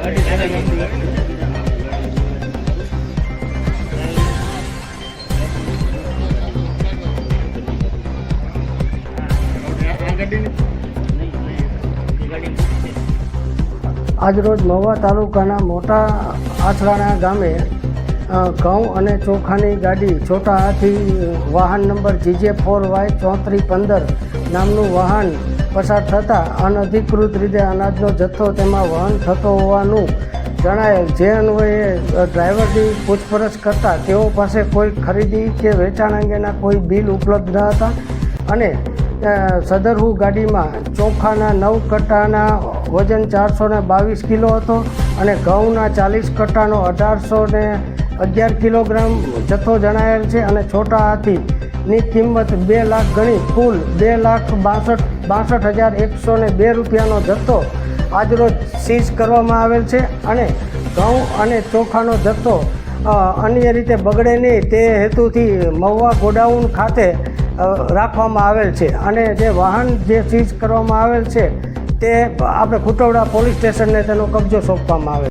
આજરોજ મહુવા તાલુકાના મોટા આથરાણા ગામે ઘઉં અને ચોખાની ગાડી છોટા હાથી વાહન નંબર GJ4Y3415 નામનું વાહન પસાર થતાં અનધિકૃત રીતે અનાજનો જથ્થો તેમાં વહન થતો હોવાનું જણાયેલ, જે અન્વયે ડ્રાઈવરની પૂછપરછ કરતાં તેઓ પાસે કોઈ ખરીદી કે વેચાણ અંગેના કોઈ બિલ ઉપલબ્ધ ન હતા અને સદરહુ ગાડીમાં ચોખાના 9 કટ્ટાના વજન 422 કિલો હતો અને ઘઉંના 40 કટ્ટાનો 1811 કિલોગ્રામ જથ્થો જણાયેલ છે અને છોટા હાથીની કિંમત 2 લાખ ગણી કુલ 2,62,102 રૂપિયાનો જથ્થો આજરોજ સીઝ કરવામાં આવેલ છે અને ઘઉં અને ચોખાનો જથ્થો અન્ય રીતે બગડે નહીં તે હેતુથી મહુવા ગોડાઉન ખાતે રાખવામાં આવેલ છે અને જે વાહન જે સીઝ કરવામાં આવેલ છે તે આપણે ખુટવડા પોલીસ સ્ટેશનને તેનો કબજો સોંપવામાં આવેલ છે.